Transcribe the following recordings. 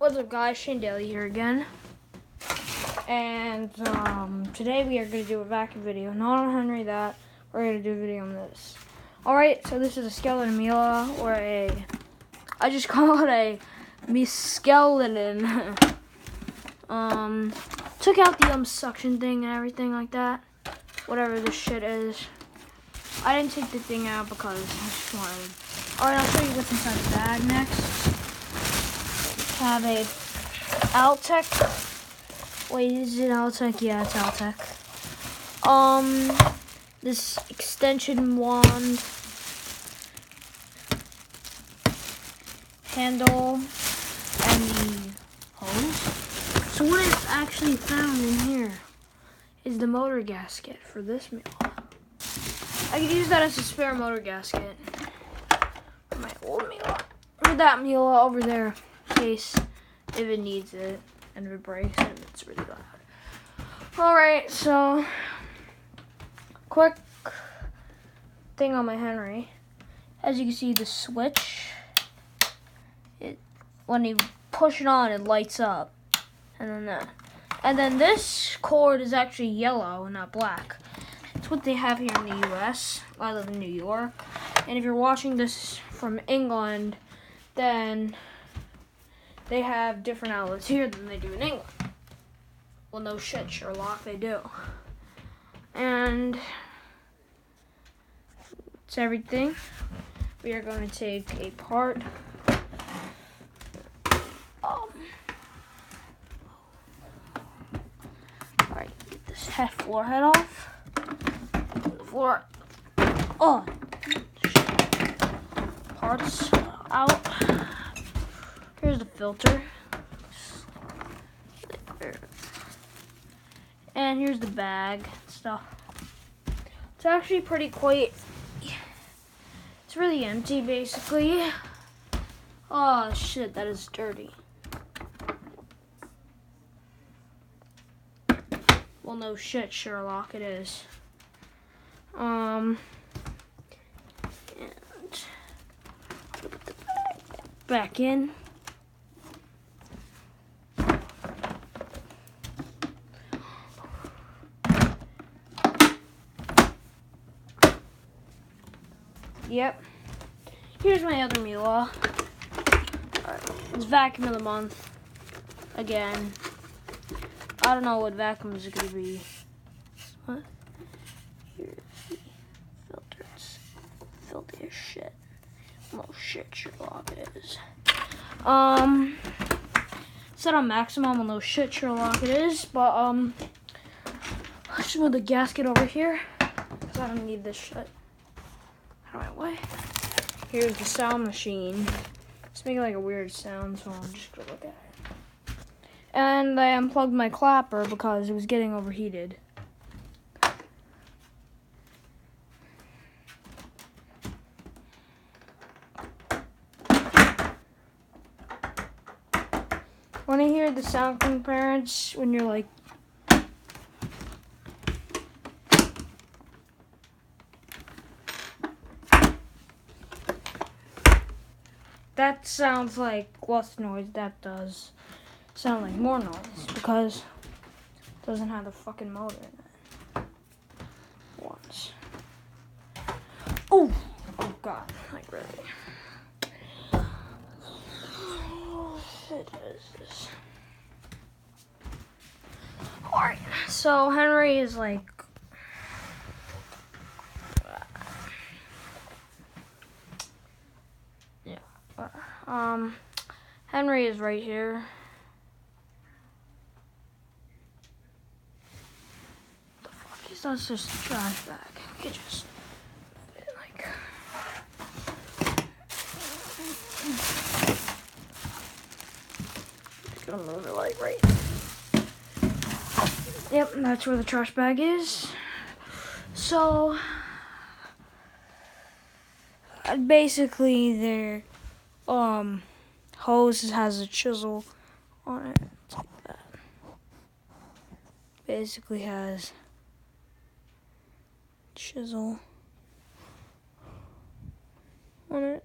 What's up, guys? Shane Daly here again, and today we are going to do a vacuum video, not on Henry that, we're going to do a video on this. Alright, so this is a skeleton Mila, or I just call it a skeleton. Took out the suction thing and everything like that, whatever this shit is. I didn't take the thing out because I just wanted. Alright, I'll show you what's inside the bag next. Have a Altec. Wait, is it Altec? Yeah, it's Altec. This extension wand, handle, and the hose. So what I've actually found in here is the motor gasket for this Mila. I could use that as a spare motor gasket for my old Mila. Or that Mila over there. Case if it needs it and if it breaks and it's really loud. Alright, so quick thing on my Henry. As you can see, the switch, when you push it on, it lights up. And then that. And then this cord is actually yellow and not black. It's what they have here in the US. I live in New York. And if you're watching this from England, then they have different outlets here than they do in England. Well, no shit, Sherlock, they do. And it's everything. We are going to take apart. Alright, get this floor head off. The floor. Oh, parts out. Here's the filter. And here's the bag stuff. It's actually pretty quite. It's really empty, basically. Oh shit, that is dirty. Well, no shit, Sherlock, it is. And put the bag back in. Yep. Here's my other Mila. It's vacuum of the month. Again. I don't know what vacuum is going to be. What? Here's the filter. It's filthy as shit. Oh shit, Sherlock it is. Set on maximum, well no shit, Sherlock it is. But I'll just move the gasket over here. Because I don't need this shit. Out of my way. Here's the sound machine. It's making like a weird sound, so I'm just gonna look at it. And I unplugged my clapper because it was getting overheated. Want to hear the sound from parents when you're like, that sounds like less noise. That does sound like more noise because it doesn't have the fucking motor in it. Once. Oh god, like really. Oh shit, what is this? Alright, so Henry is like. Henry is right here. The fuck is that? Just a trash bag. You could just move it like. Gonna move it like right. Yep, that's where the trash bag is. So basically their hose has a chisel on it. It's like that. Basically has chisel on it.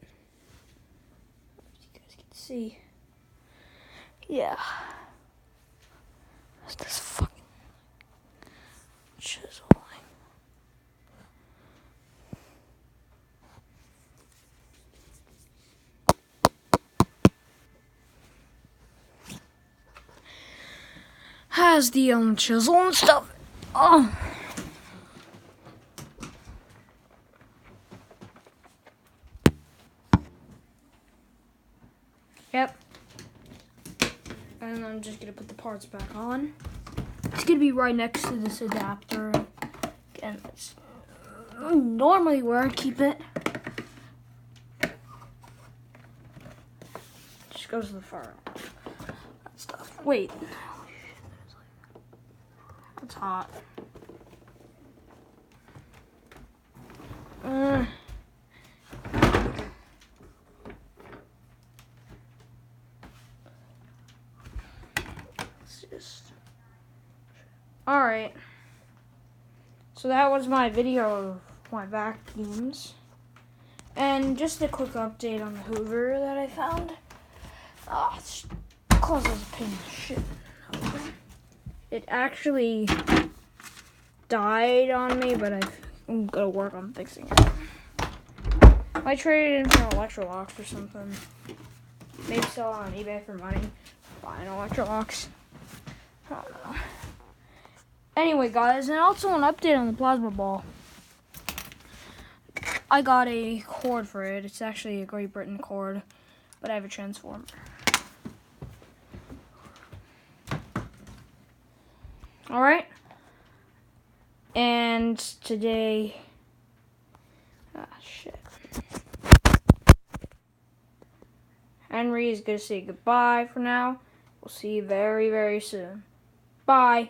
As you guys can see. Yeah. What's this fucking chiseling? Has the chisel and stuff. Oh. Yep. And I'm just gonna put the parts back on. It's gonna be right next to this adapter. Again, it's normally where I keep it. Just goes to the fire. That stuff. Wait. It's hot. Alright. So that was my video of my vacuums. And just a quick update on the Hoover that I found. Oh, it's close as a pain in the shit. It actually died on me, but I'm gonna work on fixing it. I traded it in for an Electrolux or something. Maybe sell it on eBay for money. Buy an Electrolux. I don't know. Anyway, guys, and also an update on the plasma ball. I got a cord for it. It's actually a Great Britain cord, but I have a transformer. Alright? And today... shit. Henry is going to say goodbye for now. We'll see you very, very soon. Bye.